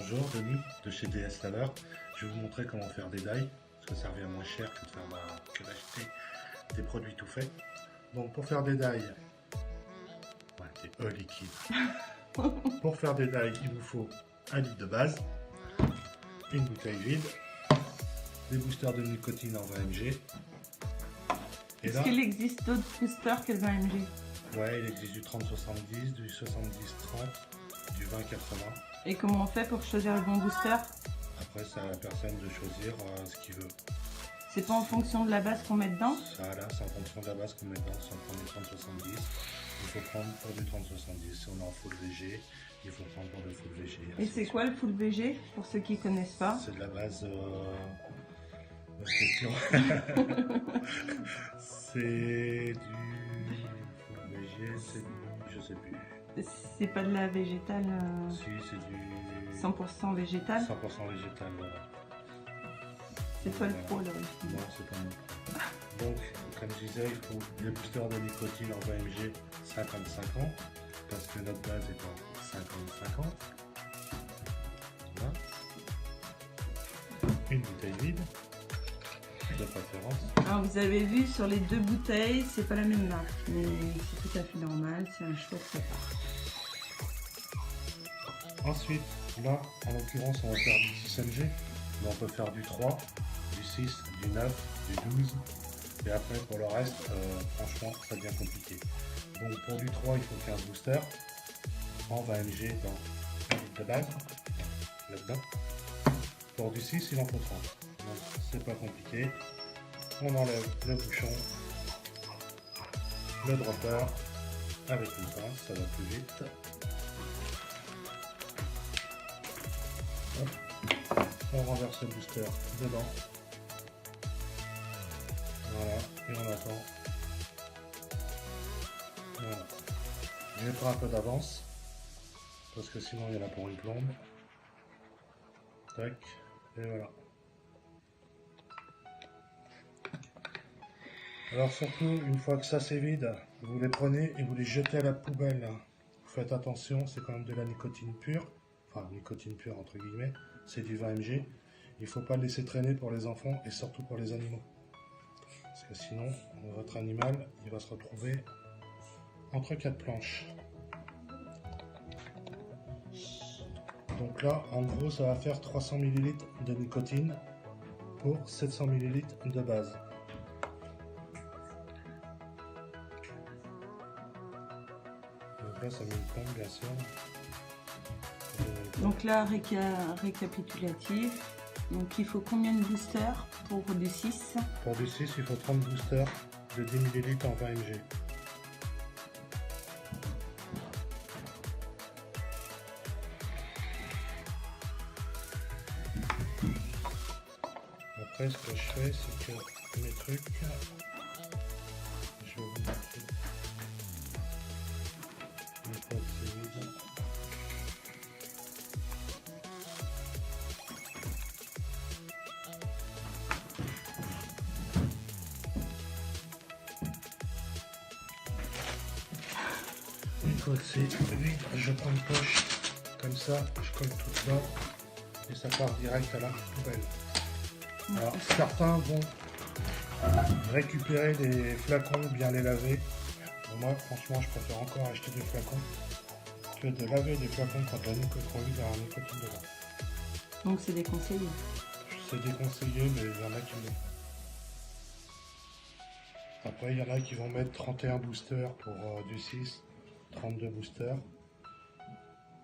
Bonjour, Denis de chez DS Laver. Je vais vous montrer comment faire des die, parce que ça revient moins cher que d'acheter des produits tout faits. Donc pour faire des die, ouais, c'est liquide. Pour faire des die, il vous faut un litre de base, une bouteille vide, des boosters de nicotine en 20 mg. Est-ce qu'il existe d'autres boosters que 20 mg? Ouais, il existe du 30-70, du 70-30, du 20-80. Et comment on fait pour choisir le bon booster? Après, c'est à la personne de choisir ce qu'il veut. C'est pas en fonction de la base qu'on met dedans? Ça, là, c'est en fonction de la base qu'on met dedans. Si on prend du 30-70, il faut prendre pour du 30-70. Si on est en full VG, il faut prendre pour le full VG. Et c'est quoi le full VG, pour ceux qui connaissent pas? C'est de la base... question. C'est du full VG, c'est du... je sais plus. C'est pas de la végétale Si, c'est du... 100% végétale? 100% végétal, voilà. C'est pas le pro là. Non, c'est pas nous. Donc, comme je disais, il faut des boosters de nicotine en 20 mg 50-50, parce que notre base est en 50-50. Voilà. Une bouteille vide, de préférence. Alors vous avez vu sur les deux bouteilles, c'est pas la même marque, mais c'est tout à fait normal, c'est un choix de sa part. Ensuite, là, en l'occurrence, on va faire du 6 mg, mais on peut faire du 3, du 6, du 9, du 12. Et après, pour le reste, franchement, ça devient compliqué. Donc, pour du 3, il faut 15 boosters en 20 mg dans un litre de base, là-dedans. Pour du 6, il en faut 30. Donc, c'est pas compliqué. On enlève le bouchon, le dropper, avec une pince, ça va plus vite. Hop. On renverse le booster dedans. Voilà, et on attend. Voilà. Je vais prendre un peu d'avance, parce que sinon il y en a pour une plombe. Tac, et voilà. Alors surtout, une fois que ça c'est vide, vous les prenez et vous les jetez à la poubelle. Vous faites attention, c'est quand même de la nicotine pure. Enfin, nicotine pure entre guillemets, c'est du 20 mg. Il ne faut pas le laisser traîner pour les enfants et surtout pour les animaux. Parce que sinon, votre animal, il va se retrouver entre quatre planches. Donc là, en gros, ça va faire 300 ml de nicotine pour 700 ml de base. Donc là, ça met une pompe, bien sûr. Donc là, récapitulatif. Donc il faut combien de boosters pour du 6? Pour du 6, il faut 30 boosters de 10 ml en 20 mg. Après, ce que je fais, c'est que mes trucs, je vais vous montrer. Une fois que c'est vide. Une fois que c'est vide, je prends une poche, comme ça, je colle tout dedans et ça part direct à la poubelle. Alors certains vont récupérer des flacons, bien les laver. Moi franchement je préfère encore acheter des flacons que de laver des flacons quand la nicotine dedans. Donc c'est déconseillé. C'est déconseillé, mais il y en a qui le font. Après il y en a qui vont mettre 31 boosters pour du 6, 32 boosters.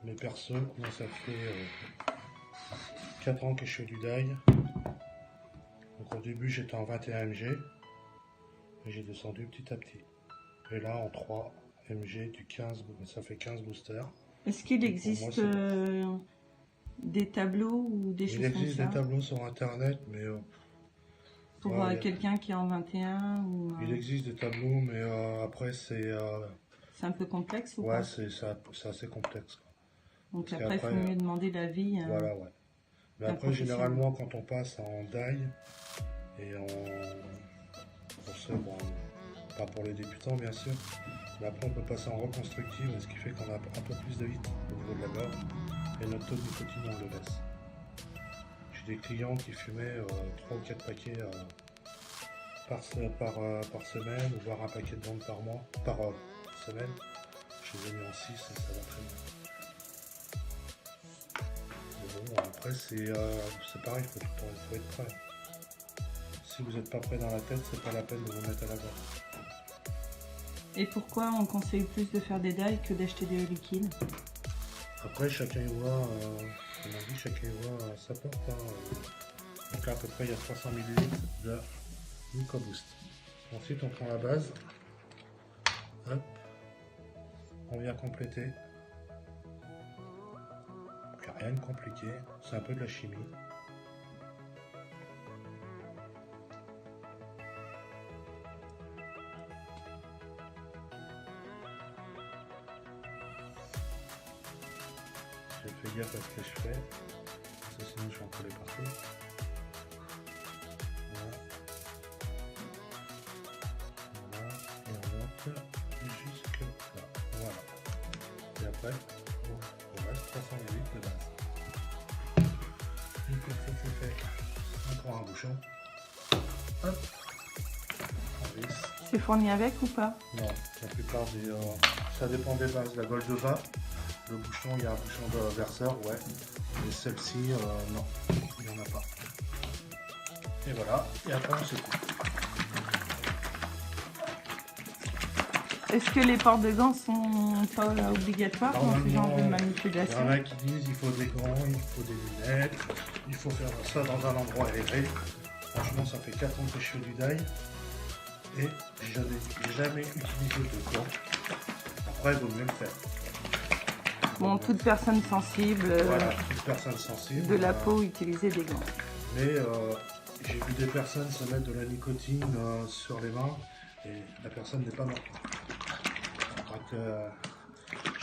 Mais perso, moi ça fait 4 ans que je fais du die. Donc au début j'étais en 21 mg et j'ai descendu petit à petit. Et là en 3 mg du 15, ça fait 15 boosters. Est-ce qu'il existe des tableaux ou des choses comme ça? Il existe des tableaux sur internet, mais pour quelqu'un qui est en 21 ou, il existe des tableaux, mais après c'est un peu complexe ou ouais, pas? c'est assez complexe. Donc après il faut mieux demander l'avis. Voilà, ouais. Mais après généralement quand on passe en die et pour ceux, bon, pas pour les débutants bien sûr, Mais après, on peut passer en reconstructive, ce qui fait qu'on a un peu plus de hit au niveau de la gorge. Et notre taux de nicotine, on le laisse. J'ai des clients qui fumaient 3 ou 4 paquets par semaine, ou voire un paquet de vente par semaine. Je les ai mis en 6 et ça va très bien. Bon, après, c'est pareil, il faut être prêt. Si vous n'êtes pas prêt dans la tête, c'est pas la peine de vous mettre à la gorge. Et pourquoi on conseille plus de faire des dailles que d'acheter des liquides? Après, chacun y voit, on a dit, chacun y voit sa porte. Donc là, à peu près, il y a 300 ml de NicoBoost. Ensuite, on prend la base. Hop. On vient compléter. Donc, rien de compliqué. C'est un peu de la chimie. Je fais gaffe à ce que je fais, parce que sinon je vais en coller partout. Voilà. Voilà. Et on monte jusque là. Voilà. Et après, on reste 300 ml de base. Une fois que ça c'est fait, on prend un bouchon. Hop. On visse. C'est fourni avec ou pas? Non, la plupart des... ça dépend des bases. La Goldova, le bouchon, il y a un bouchon de verseur, ouais. Et celle-ci, non, il n'y en a pas. Et voilà, et après on secoue. Est-ce que les ports de gants sont pas obligatoires dans ce genre de Il y manipulation? en a qui disent il faut des gants, il faut des lunettes, il faut faire ça dans un endroit aéré. Franchement, ça fait 4 ans que je fais du die et je n'ai jamais utilisé de gants. Après, il vaut mieux le faire. Bon, toute personne sensible, Voilà, toute personne sensible. de la peau, utiliser des gants. Mais j'ai vu des personnes se mettre de la nicotine sur les mains et la personne n'est pas morte. Donc,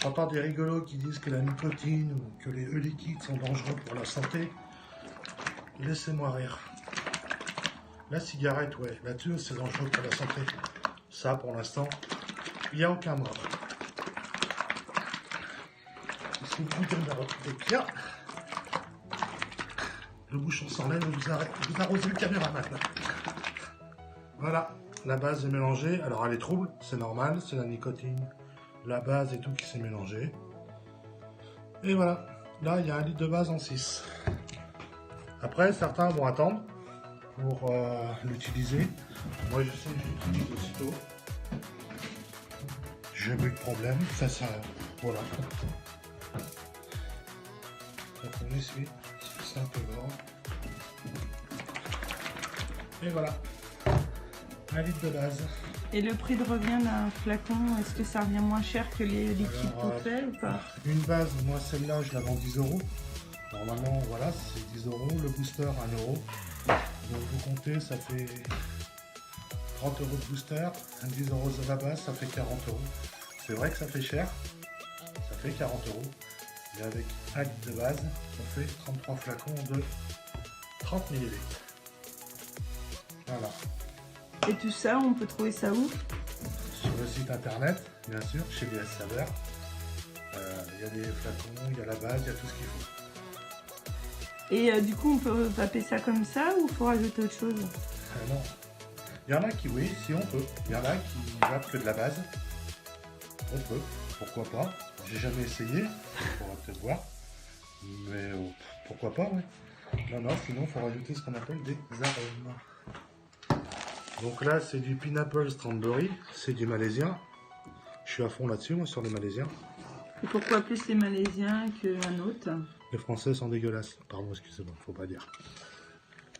j'entends des rigolos qui disent que la nicotine ou que les liquides sont dangereux pour la santé. Laissez-moi rire. La cigarette, ouais, là-dessus c'est dangereux pour la santé. Ça, pour l'instant, il n'y a aucun mort. Si vous pouvez me retrouver bien, le bouchon s'enlève et vous arrosez le caméra maintenant. Voilà, la base est mélangée. Alors elle est trouble, c'est normal, c'est la nicotine, la base et tout qui s'est mélangé. Et voilà, là il y a 1 litre de base en 6. Après, certains vont attendre pour l'utiliser. Moi je sais que j'utilise aussitôt. J'ai eu de problème, ça voilà. Donc on essuie, c'est un peu grand. Et voilà, 1 litre de base. Et le prix de revient d'un flacon, est-ce que ça revient moins cher que les liquides tout faits ou pas? Une base, moi celle-là je la vends 10 €. Normalement voilà, c'est 10 €, le booster 1 €. Donc vous comptez, ça fait 30 € de booster, 10 € de la base, ça fait 40 €. C'est vrai que ça fait cher, ça fait 40 €. Et avec 1 litre de base, ça fait 33 flacons de 30 ml. Voilà. Et tout ça, on peut trouver ça où? Sur le site internet, bien sûr, chez DS Saveur. Il y a des flacons, il y a la base, il y a tout ce qu'il faut. Et du coup, on peut paper ça comme ça ou faut rajouter autre chose? Non. Il y en a qui, oui, si on peut. Il y en a qui vapent que de la base. On peut, pourquoi pas. J'ai jamais essayé, on pourra peut-être voir. Mais pourquoi pas, oui. Non, sinon il faut rajouter ce qu'on appelle des arômes. Donc là, c'est du Pineapple Strawberry, c'est du malaisien. Je suis à fond là-dessus, moi, sur les malaisiens. Et pourquoi plus les Malaisiens qu'un autre? Les Français sont dégueulasses. Pardon, excusez-moi, faut pas dire.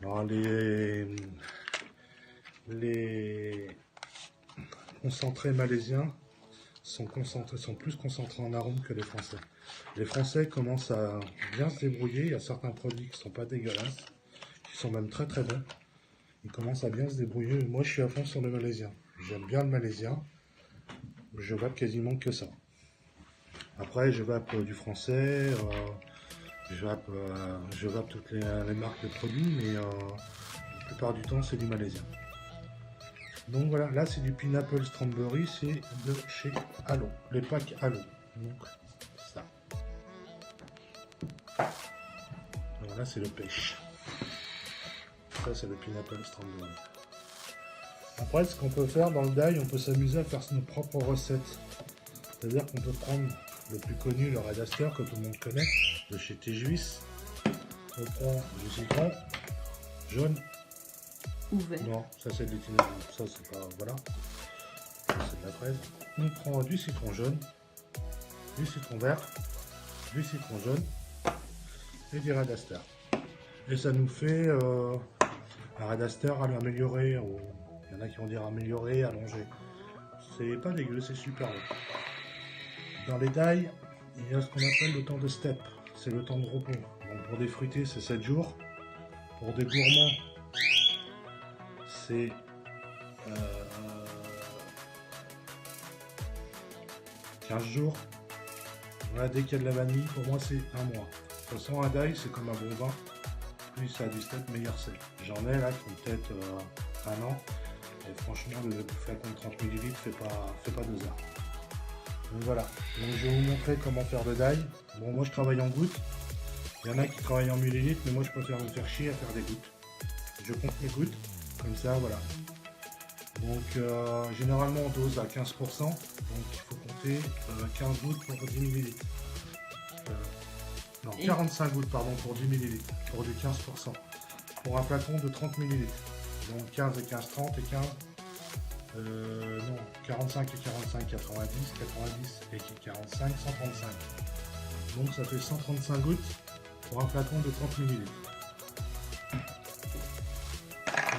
Alors, les concentrés malaisiens sont plus concentrés en arômes que les Français. Les Français commencent à bien se débrouiller. Il y a certains produits qui sont pas dégueulasses, qui sont même très très bons. Ils commencent à bien se débrouiller. Moi, je suis à fond sur le malaisien. J'aime bien le malaisien. Je vape quasiment que ça. Après, je vape du français. Je vape toutes les marques de produits, mais la plupart du temps, c'est du malaisien. Donc voilà, là c'est du Pineapple Strawberry, c'est de chez Halo, les packs Halo. Donc ça. Donc là c'est le pêche. Ça c'est le Pineapple Strawberry. Après ce qu'on peut faire dans le die, on peut s'amuser à faire nos propres recettes. C'est-à-dire qu'on peut prendre le plus connu, le Red Aster que tout le monde connaît, de chez Tejuis. On prend du citron jaune. Ouvert. Non, ça c'est de l'itinéraire. Ça c'est pas. Voilà. Ça c'est de la fraise. On prend du citron jaune, du citron vert, du citron jaune et du Red Aster. Et ça nous fait un Red Aster à l'améliorer. Il y en a qui vont dire améliorer, allonger. C'est pas dégueu, c'est super bon. Dans les die, il y a ce qu'on appelle le temps de step. C'est le temps de repos. Donc pour des fruités, c'est 7 jours. Pour des gourmands, c'est 15 jours. Voilà, dès qu'il y a de la vanille, pour moi c'est un mois. De toute façon, un die, c'est comme un bon vin. Plus ça a du step, meilleur c'est. J'en ai là qui ont peut-être un an. Et franchement, le flacon de 30 ml fait pas 2 heures. Donc voilà. Donc je vais vous montrer comment faire le die. Bon, moi je travaille en gouttes. Il y en a qui travaillent en millilitres, mais moi je préfère me faire chier à faire des gouttes. Je compte mes gouttes, comme ça, voilà. Donc généralement on dose à 15%, donc il faut compter 15 gouttes pour 10 ml. Non, 45 gouttes pardon pour 10 ml, pour du 15%. Pour un flacon de 30 ml. Donc 15 et 15, 30 et 15. Non, 45 et 45, 90, 90 et 45, 135. Donc ça fait 135 gouttes pour un flacon de 30 ml.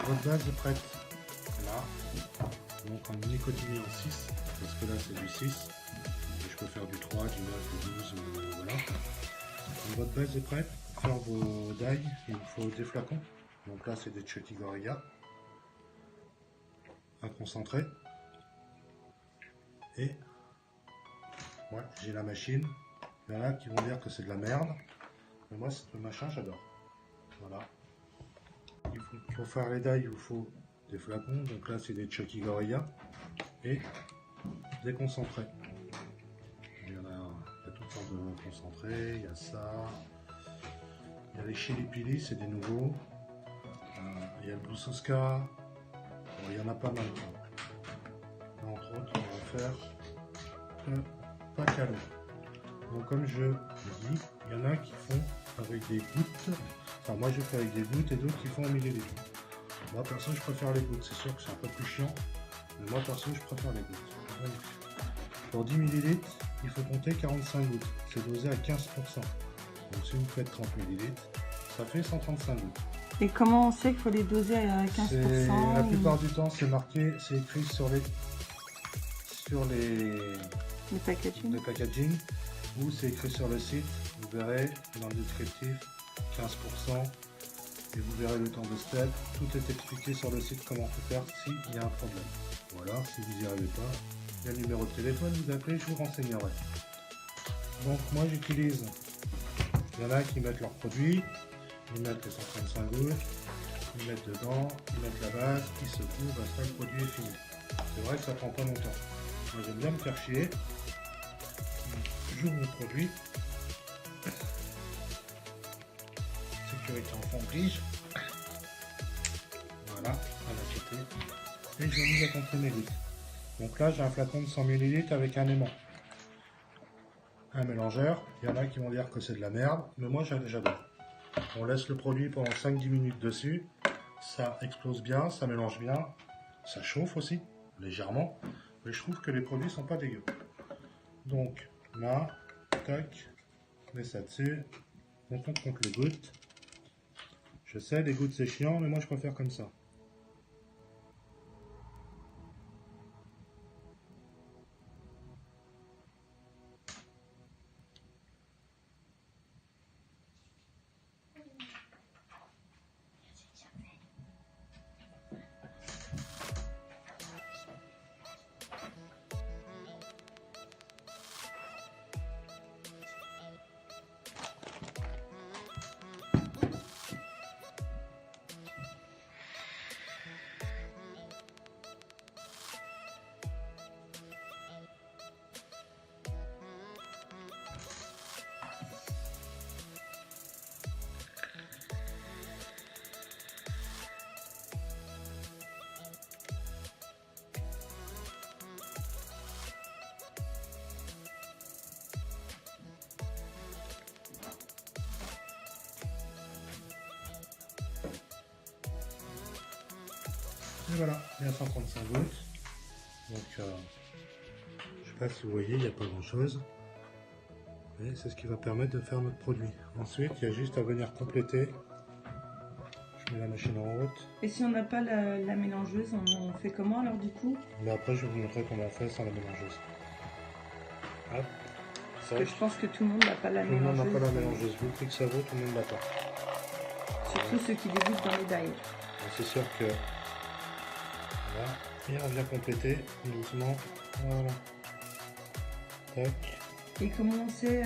Votre base est prête. Là. Donc en nicotiné en 6, parce que là c'est du 6. Et je peux faire du 3, du 9, du 12, voilà. Donc votre base est prête. Pour faire vos die, il vous faut des flacons. Donc là c'est des Chucky Gorilla. Un concentré. Et ouais, j'ai la machine. Il y en a qui vont dire que c'est de la merde. Mais moi, ce machin, j'adore. Voilà. Pour faire les die, il vous faut des flacons. Donc là, c'est des Chucky Gorilla. Et des concentrés. Il y a toutes sortes de concentrés. Il y a ça. Il y a les Chili Pili, c'est des nouveaux. Il y a le Blue Soska. Bon, il y en a pas mal. Entre autres, on va faire le pack à l'eau. Donc comme je le dis, il y en a qui font avec des gouttes. Enfin moi je fais avec des gouttes et d'autres qui font en millilitres. Moi perso je préfère les gouttes. C'est sûr que c'est un peu plus chiant. Mais moi perso je préfère les gouttes. Donc, pour 10 ml, il faut compter 45 gouttes. C'est dosé à 15%. Donc si vous faites 30 ml, ça fait 135 gouttes. Et comment on sait qu'il faut les doser à 15%? La plupart du temps c'est marqué, c'est écrit sur les packaging. Ou c'est écrit sur le site, vous verrez dans le descriptif 15% et vous verrez le temps de step. Tout est expliqué sur le site comment faut faire s'il y a un problème. Voilà, si vous n'y arrivez pas, il y a le numéro de téléphone, vous appelez, je vous renseignerai. Donc moi j'utilise, il y en a qui mettent leurs produits, ils mettent les 135 gouttes, ils mettent dedans, ils mettent la base, ils secouent, basta, le produit est fini. C'est vrai que ça prend pas longtemps. Moi j'aime bien me faire chier. J'ouvre mon produit. Sécurité enfant oblige. Voilà, à la côté. Et je mise à compter mes litres. Donc là j'ai un flacon de 100 ml avec un aimant. Un mélangeur. Il y en a qui vont dire que c'est de la merde, mais moi j'adore. On laisse le produit pendant 5-10 minutes dessus. Ça explose bien, ça mélange bien. Ça chauffe aussi, légèrement. Mais je trouve que les produits sont pas dégueux. Donc là, tac, on met ça dessus, on compte les gouttes. Je sais, les gouttes c'est chiant, mais moi je préfère comme ça. Et voilà, il y a 135 gouttes. Donc, je sais pas si vous voyez, il n'y a pas grand chose. Et c'est ce qui va permettre de faire notre produit. Ensuite, il y a juste à venir compléter. Je mets la machine en route. Et si on n'a pas la mélangeuse, on fait comment alors du coup? Mais après, je vais vous montrer comment on fait sans la mélangeuse. Hop. Parce que je pense que tout le monde n'a pas la Tout le monde mélangeuse. n'a pas la mélangeuse. Vu le prix que ça vaut, tout le monde l'a pas. Surtout ceux qui débutent dans les dives. Donc, c'est sûr que... Voilà. Et on vient compléter doucement. Voilà. Tac. Et comment on sait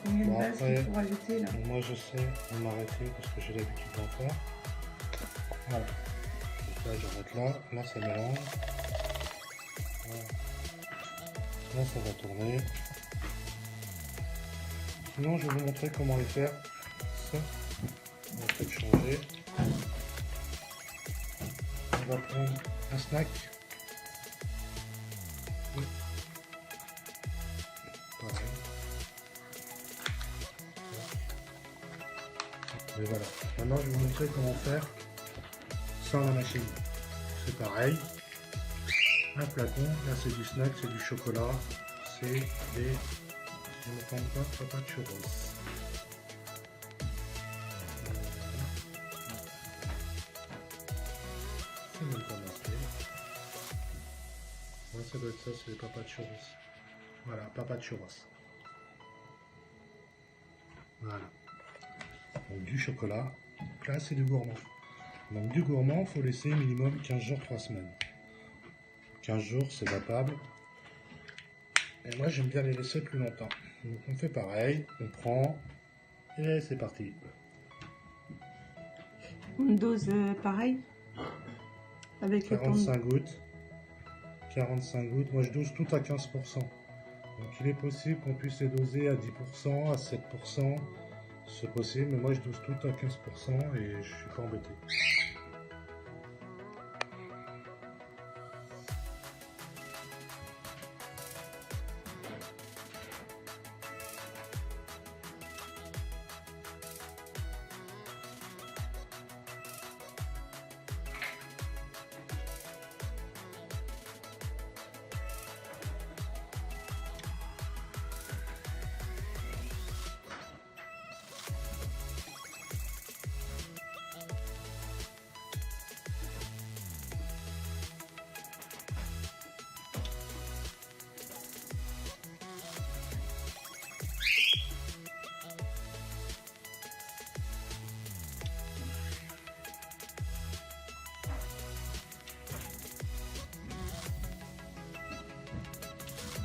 combien de Bon, bases après, qu'il faut rajouter là? Moi je sais m'arrêter parce que j'ai l'habitude d'en faire. Voilà. Donc là j'arrête là. Là ça mélange. Voilà. Là ça va tourner. Sinon je vais vous montrer comment les faire. Ça. On va peut-être changer. On va prendre un snack. Oui. Pareil. Et voilà. Maintenant, je vais vous montrer comment faire sans la machine. C'est pareil. Un flacon. Là, c'est du snack, c'est du chocolat. C'est des... Je ne me trompe pas, papa churros. C'est même pas marqué. Ouais, ça doit être ça, c'est les papa churros. Voilà, papa churros. Voilà. Donc du chocolat, donc là c'est du gourmand. Donc du gourmand, il faut laisser minimum 15 jours, 3 semaines. 15 jours c'est vapable. Et moi j'aime bien les laisser plus longtemps. Donc on fait pareil, on prend et c'est parti. Une dose pareille? Avec le temps de... 45 gouttes. 45 gouttes, moi je dose tout à 15%. Donc il est possible qu'on puisse les doser à 10%, à 7%. C'est possible, mais moi je dose tout à 15% et je suis pas embêté.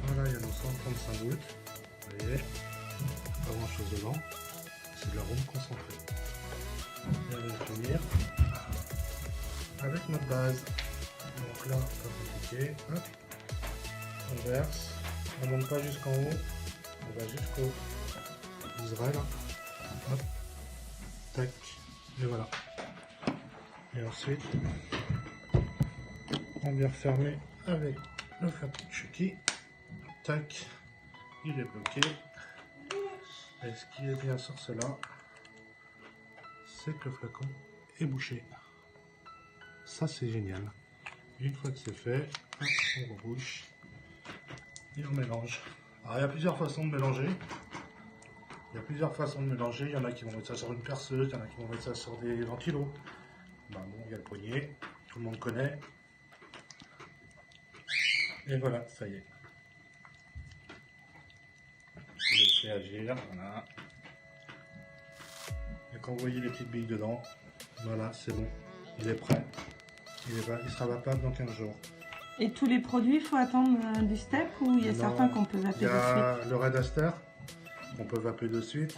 Voilà, il y a nos 135 gouttes. Vous voyez, pas grand chose dedans. C'est de l'arôme concentré. Et on va finir avec notre base. Donc là, pas compliqué. Hop. On verse. On ne monte pas jusqu'en haut. On va jusqu'au Israël. Hop. Tac. Et voilà. Et ensuite, on vient refermer avec le flacon de Chucky. Tac, il est bloqué. Et ce qui est bien sur cela, c'est que le flacon est bouché. Ça c'est génial. Une fois que c'est fait, hop, on rebouche et on mélange. Alors il y a plusieurs façons de mélanger. Il y en a qui vont mettre ça sur une perceuse, il y en a qui vont mettre ça sur des ventilos. Bah bon, il y a le poignet, tout le monde connaît. Et voilà, ça y est. Laissez agir, voilà. Et quand vous voyez les petites billes dedans, voilà, c'est bon, il est prêt. Il sera vapable dans 15 jours. Et tous les produits, il faut attendre du step ou il y a certains qu'on peut vaper de suite? Il y a de le Red Aster qu'on peut vaper de suite.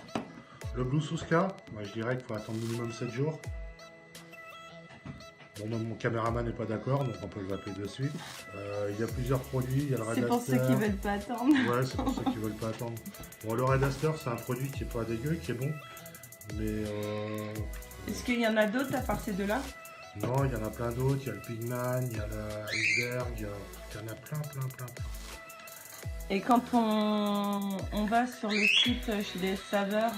Le Blue Suska, moi je dirais qu'il faut attendre minimum 7 jours. Bon, même mon caméraman n'est pas d'accord, donc on peut le vaper de suite. Il y a plusieurs produits, il y a le Red Aster. C'est pour ceux qui veulent pas attendre. Ouais, c'est pour ceux qui veulent pas attendre. Bon, le Red Aster, c'est un produit qui est pas dégueu, qui est bon. Mais Est-ce qu'il y en a d'autres à part ces deux-là? non, il y en a plein d'autres. Il y a le Pigman, il y a l'iceberg, il y en a plein. Et quand on va sur le site chez des saveurs,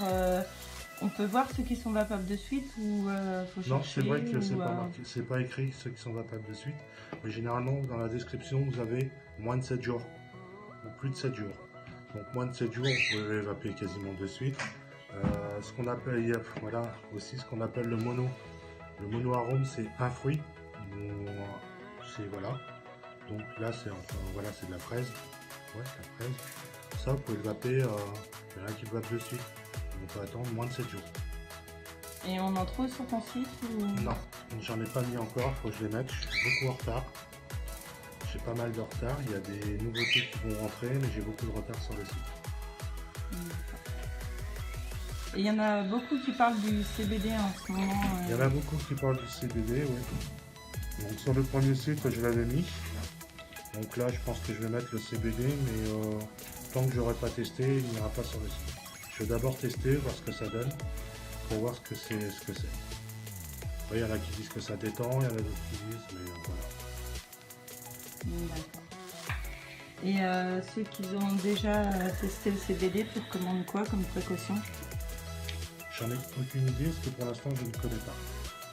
On peut voir ceux qui sont vapables de suite ou faut chercher? Non, c'est vrai que c'est ou, pas marqué, c'est pas écrit ceux qui sont vapables de suite. Mais généralement, dans la description, vous avez moins de 7 jours ou plus de 7 jours. Donc moins de 7 jours, vous pouvez les vaper quasiment de suite. Ce qu'on appelle, il y a, voilà, aussi ce qu'on appelle le mono. Le mono arôme, c'est un fruit. C'est voilà. Donc là, c'est enfin, voilà, c'est de la fraise. Ouais, la fraise. Ça, vous pouvez le vaper. Il y en a qui le vapent de suite. On peut attendre moins de 7 jours. Et on en trouve sur ton site ou... Non, j'en ai pas mis encore, faut que je les mette, je suis beaucoup en retard. J'ai pas mal de retard, il y a des nouveautés qui vont rentrer, mais j'ai beaucoup de retard sur le site. Et il y en a beaucoup qui parlent du CBD en ce moment. Il y en a beaucoup qui parlent du CBD, oui. Donc sur le premier site, je l'avais mis. Donc là, je pense que je vais mettre le CBD, mais tant que j'aurai pas testé, il n'ira pas sur le site. Je vais d'abord tester, voir ce que ça donne, pour voir ce que c'est. Il y en a qui disent que ça détend, il y en a d'autres qui disent, mais voilà. D'accord. Et ceux qui ont déjà testé le CBD te recommandent quoi comme précaution? J'en ai aucune idée, parce que pour l'instant je ne connais pas.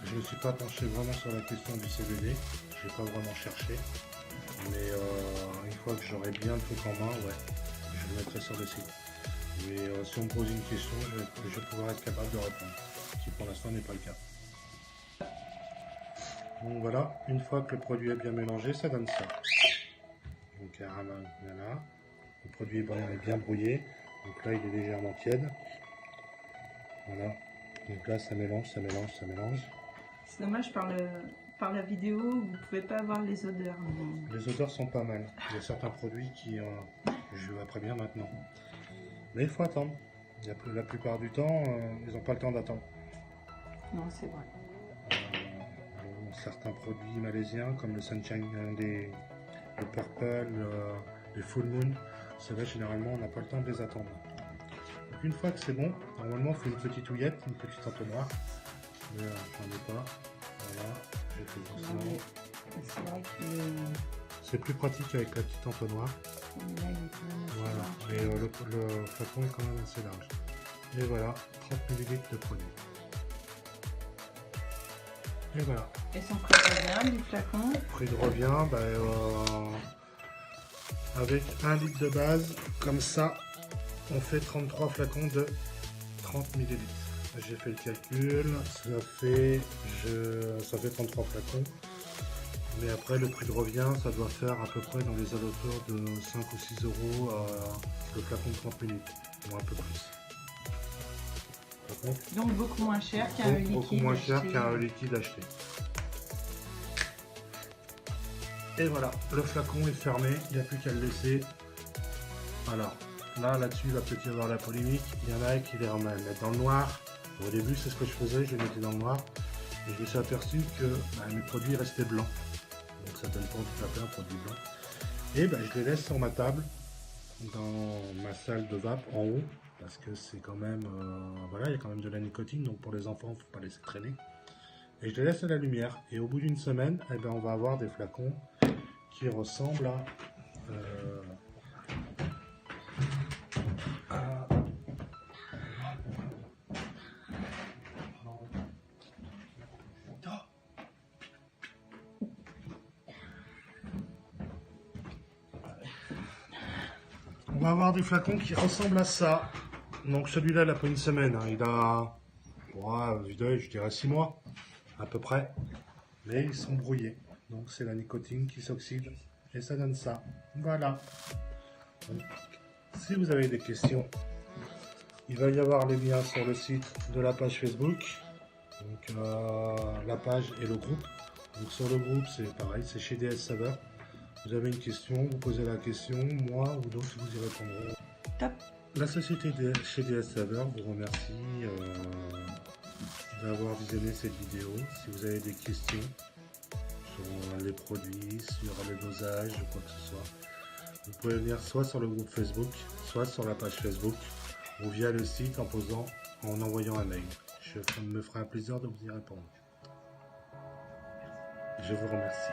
Je ne me suis pas penché vraiment sur la question du CBD, je n'ai pas vraiment cherché. Mais une fois que j'aurai bien le truc en main, ouais, je le mettrai sur le site. Mais si on me pose une question, je vais pouvoir être capable de répondre, ce qui pour l'instant n'est pas le cas. Donc voilà, une fois que le produit est bien mélangé, ça donne ça. Donc voilà, le produit est bien brouillé, donc là il est légèrement tiède. Voilà, donc là ça mélange, ça mélange, ça mélange. C'est dommage par la vidéo, vous pouvez pas avoir les odeurs. Mais... Les odeurs sont pas mal, il y a certains produits qui, je vois très bien maintenant. Mais il faut attendre. La plupart du temps, ils n'ont pas le temps d'attendre. Non, c'est vrai. Certains produits malaisiens, comme le Sunshine, le Purple, les Full Moon, ceux-là, généralement, on n'a pas le temps de les attendre. Donc, une fois que c'est bon, normalement, il faut une petite houillette, une petite entonnoir. Mais j'en ai pas. Voilà, j'ai fait doucement. C'est vrai que c'est plus pratique avec la petite entonnoir. Là, il est quand même assez voilà, large. mais le flacon est quand même assez large. Et voilà, 30 ml de produit. Et voilà. Et son prix de revient du flacon? Prix de revient, avec 1 litre de base, comme ça, on fait 33 flacons de 30 ml. J'ai fait le calcul, ça fait 33 flacons. Mais après, le prix de revient, ça doit faire à peu près dans les alentours de 5 ou 6 euros le flacon de 30 minutes, ou un peu plus. Donc beaucoup moins cher qu'un liquide. Beaucoup moins cher qu'un liquide acheté. Et voilà, le flacon est fermé, il n'y a plus qu'à le laisser. Alors, là-dessus, il va peut-être y avoir la polémique. Il y en a qui les mettent dans le noir. Au début, c'est ce que je faisais, je les mettais dans le noir. Et je me suis aperçu que mes produits restaient blancs. Donc ça donne pas envie de taper un produit blanc. Et je les laisse sur ma table, dans ma salle de vape en haut, parce que c'est quand même, voilà, il y a quand même de la nicotine, donc pour les enfants, il ne faut pas laisser traîner. Et je les laisse à la lumière. Et au bout d'une semaine, on va avoir des flacons qui ressemblent à on va avoir des flacons qui ressemblent à ça. Donc celui-là, il a pas une semaine, hein. Il a, je dirais 6 mois, à peu près. Mais ils sont brouillés. Donc c'est la nicotine qui s'oxyde. Et ça donne ça. Voilà. Donc, si vous avez des questions, il va y avoir les liens sur le site de la page Facebook. Donc la page et le groupe. Donc sur le groupe, c'est pareil, c'est chez DS Saveur. Vous avez une question, vous posez la question, moi ou d'autres vous y répondront. Top. La société chez DS Saveur vous remercie d'avoir visionné cette vidéo. Si vous avez des questions sur les produits, sur les dosages ou quoi que ce soit, vous pouvez venir soit sur le groupe Facebook, soit sur la page Facebook, ou via le site en envoyant un mail. Je me ferai un plaisir de vous y répondre. Je vous remercie.